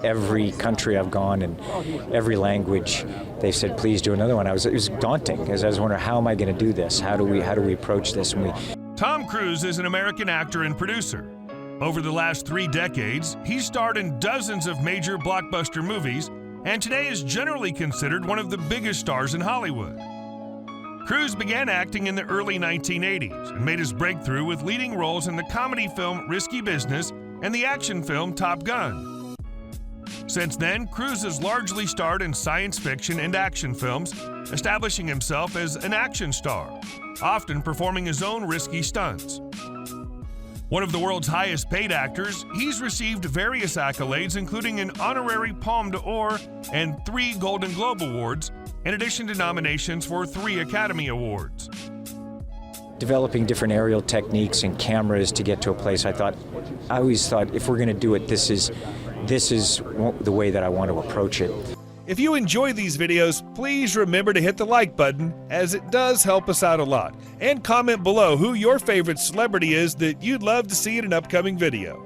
every country I've gone and every language, they said, please do another one. It was daunting, because I was wondering, how am I going to do this? How do we approach this? Tom Cruise is an American actor and producer. Over the last 3 decades, he's starred in dozens of major blockbuster movies, and today is generally considered one of the biggest stars in Hollywood. Cruise began acting in the early 1980s and made his breakthrough with leading roles in the comedy film Risky Business and the action film Top Gun. Since then, Cruise has largely starred in science fiction and action films, establishing himself as an action star, often performing his own risky stunts. One of the world's highest paid actors, he's received various accolades, including an honorary Palme d'Or and 3 Golden Globe Awards, in addition to nominations for 3 Academy Awards. Developing different aerial techniques and cameras to get to a place, I always thought, if we're going to do it, this is the way that I want to approach it. If you enjoy these videos, please remember to hit the like button, as it does help us out a lot. And comment below who your favorite celebrity is that you'd love to see in an upcoming video.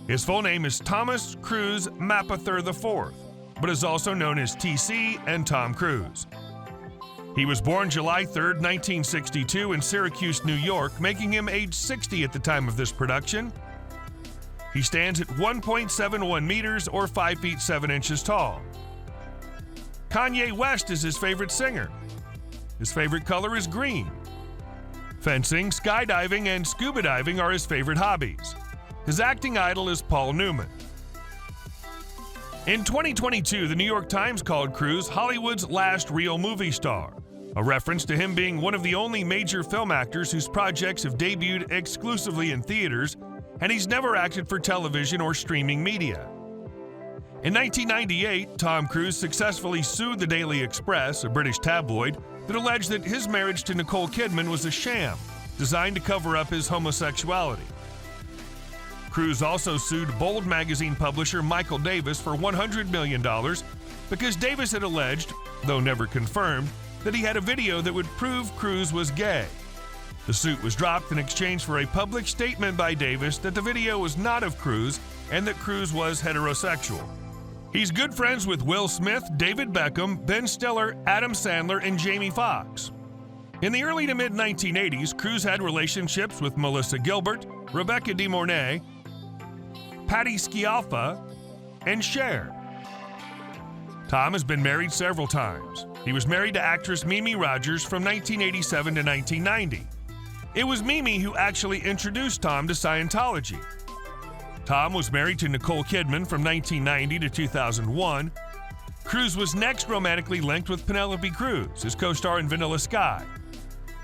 His full name is Thomas Cruise Mapother IV, but is also known as TC and Tom Cruise. He was born July 3, 1962 in Syracuse, New York, making him age 60 at the time of this production. He stands at 1.71 meters or 5 feet 7 inches tall. Kanye West is his favorite singer. His favorite color is green. Fencing, skydiving, and scuba diving are his favorite hobbies. His acting idol is Paul Newman. In 2022, the New York Times called Cruise Hollywood's last real movie star, a reference to him being one of the only major film actors whose projects have debuted exclusively in theaters, and he's never acted for television or streaming media. In 1998, Tom Cruise successfully sued the Daily Express, a British tabloid, that alleged that his marriage to Nicole Kidman was a sham, designed to cover up his homosexuality. Cruise also sued Bold magazine publisher Michael Davis for $100 million because Davis had alleged, though never confirmed, that he had a video that would prove Cruise was gay. The suit was dropped in exchange for a public statement by Davis that the video was not of Cruise and that Cruise was heterosexual. He's good friends with Will Smith, David Beckham, Ben Stiller, Adam Sandler, and Jamie Foxx. In the early to mid-1980s, Cruise had relationships with Melissa Gilbert, Rebecca De Mornay, Patty Scialfa, and Cher. Tom has been married several times. He was married to actress Mimi Rogers from 1987 to 1990. It was Mimi who actually introduced Tom to Scientology. Tom was married to Nicole Kidman from 1990 to 2001. Cruise was next romantically linked with Penelope Cruz, his co-star in Vanilla Sky.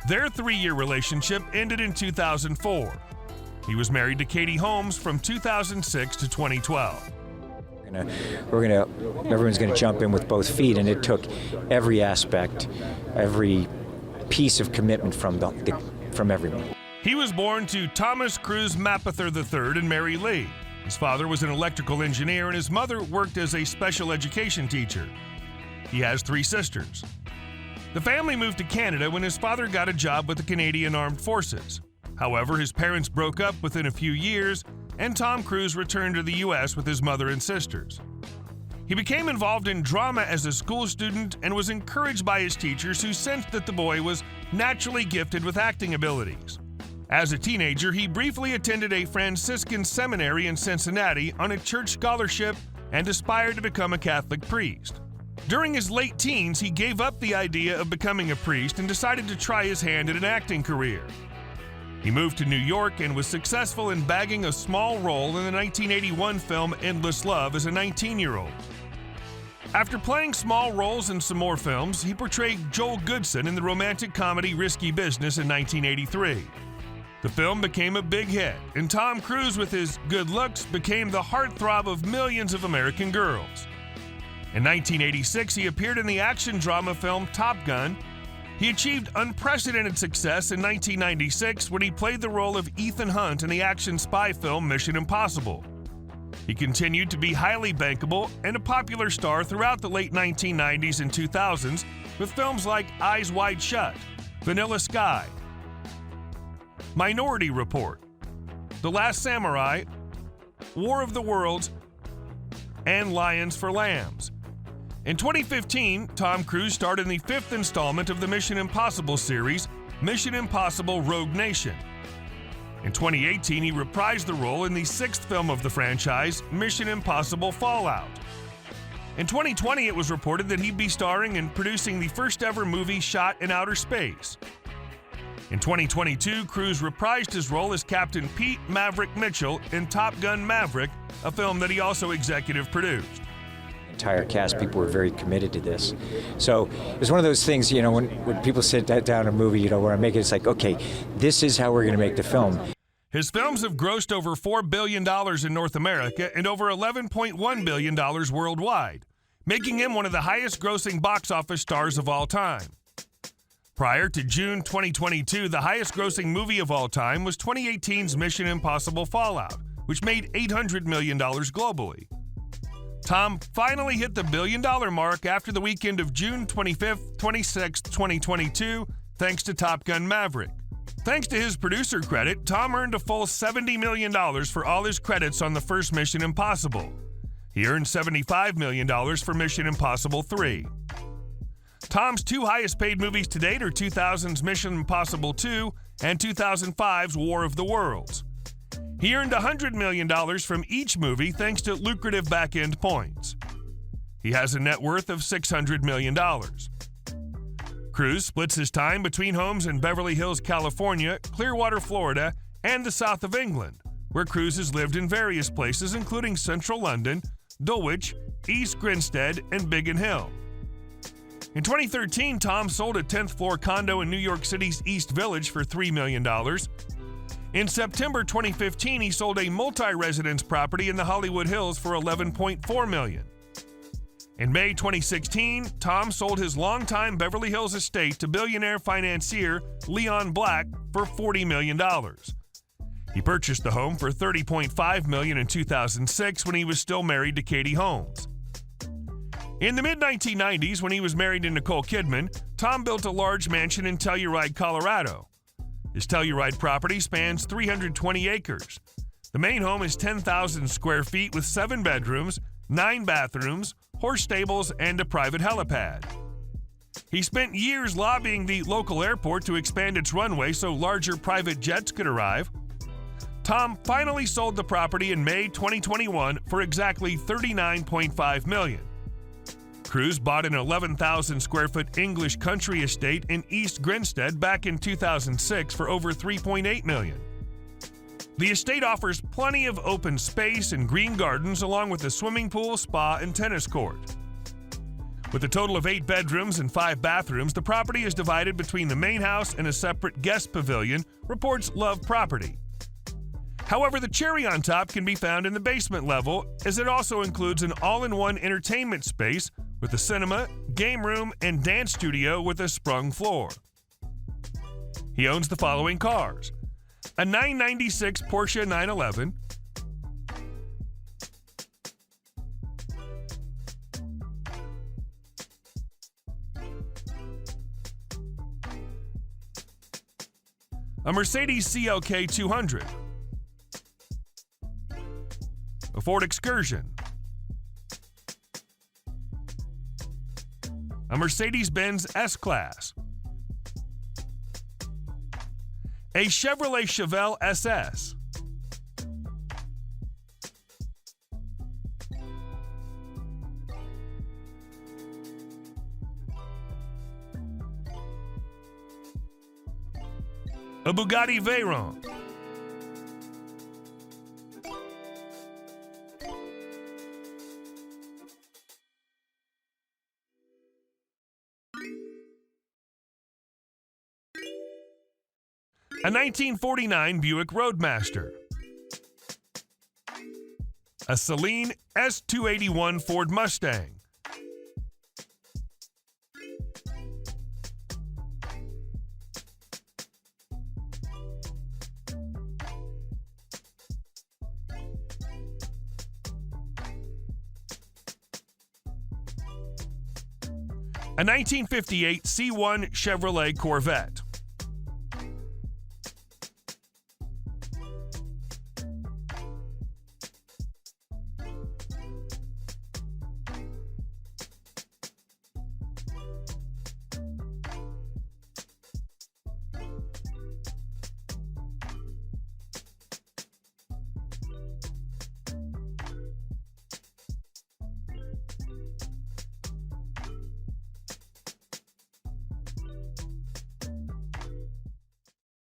Their 3-year relationship ended in 2004. He was married to Katie Holmes from 2006 to 2012. Everyone's gonna jump in with both feet, and it took every aspect, every piece of commitment from everyone. He was born to Thomas Cruise Mapother III and Mary Lee. His father was an electrical engineer and his mother worked as a special education teacher. He has 3 sisters. The family moved to Canada when his father got a job with the Canadian Armed Forces. However, his parents broke up within a few years, and Tom Cruise returned to the U.S. with his mother and sisters. He became involved in drama as a school student and was encouraged by his teachers, who sensed that the boy was naturally gifted with acting abilities. As a teenager, he briefly attended a Franciscan seminary in Cincinnati on a church scholarship and aspired to become a Catholic priest. During his late teens, he gave up the idea of becoming a priest and decided to try his hand at an acting career. He moved to New York and was successful in bagging a small role in the 1981 film Endless Love as a 19-year-old. After playing small roles in some more films, he portrayed Joel Goodson in the romantic comedy Risky Business in 1983. The film became a big hit, and Tom Cruise, with his good looks, became the heartthrob of millions of American girls. In 1986, he appeared in the action drama film Top Gun. He achieved unprecedented success in 1996 when he played the role of Ethan Hunt in the action spy film Mission Impossible. He continued to be highly bankable and a popular star throughout the late 1990s and 2000s with films like Eyes Wide Shut, Vanilla Sky, Minority Report, The Last Samurai, War of the Worlds, and Lions for Lambs. In 2015, Tom Cruise starred in the 5th installment of the Mission Impossible series, Mission Impossible: Rogue Nation. In 2018, he reprised the role in the 6th film of the franchise, Mission Impossible: Fallout. In 2020, it was reported that he'd be starring and producing the first-ever movie shot in outer space. In 2022, Cruise reprised his role as Captain Pete Maverick Mitchell in Top Gun: Maverick, a film that he also executive produced. Entire cast, people were very committed to this. So it was one of those things, when people sit down a movie, where I make it, it's like, okay, this is how we're going to make the film. His films have grossed over $4 billion in North America and over $11.1 billion worldwide, making him one of the highest-grossing box office stars of all time. Prior to June 2022, the highest-grossing movie of all time was 2018's Mission Impossible: Fallout, which made $800 million globally. Tom finally hit the billion-dollar mark after the weekend of June 25th, 26th, 2022, thanks to Top Gun: Maverick. Thanks to his producer credit, Tom earned a full $70 million for all his credits on the first Mission Impossible. He earned $75 million for Mission Impossible 3. Tom's two highest-paid movies to date are 2000's Mission Impossible 2 and 2005's War of the Worlds. He earned $100 million from each movie thanks to lucrative back-end points. He has a net worth of $600 million. Cruise splits his time between homes in Beverly Hills, California, Clearwater, Florida, and the south of England, where Cruise has lived in various places including central London, Dulwich, East Grinstead, and Biggin Hill. In 2013, Tom sold a 10th-floor condo in New York City's East Village for $3 million. In September 2015, he sold a multi-residence property in the Hollywood Hills for $11.4 million. In May 2016, Tom sold his longtime Beverly Hills estate to billionaire financier Leon Black for $40 million. He purchased the home for $30.5 million in 2006 when he was still married to Katie Holmes. In the mid-1990s, when he was married to Nicole Kidman, Tom built a large mansion in Telluride, Colorado. His Telluride property spans 320 acres. The main home is 10,000 square feet with 7 bedrooms, 9 bathrooms, horse stables, and a private helipad. He spent years lobbying the local airport to expand its runway so larger private jets could arrive. Tom finally sold the property in May 2021 for exactly $39.5 million. Cruise bought an 11,000 square foot English country estate in East Grinstead back in 2006 for over $3.8 million. The estate offers plenty of open space and green gardens along with a swimming pool, spa, and tennis court. With a total of 8 bedrooms and 5 bathrooms, the property is divided between the main house and a separate guest pavilion, reports Love Property. However, the cherry on top can be found in the basement level, as it also includes an all-in-one entertainment space with a cinema, game room, and dance studio with a sprung floor. He owns the following cars: a 996 Porsche 911, a Mercedes CLK 200, a Ford Excursion, a Mercedes-Benz S-Class, a Chevrolet Chevelle SS, a Bugatti Veyron, a 1949 Buick Roadmaster, a Celine S281 Ford Mustang, a 1958 C1 Chevrolet Corvette,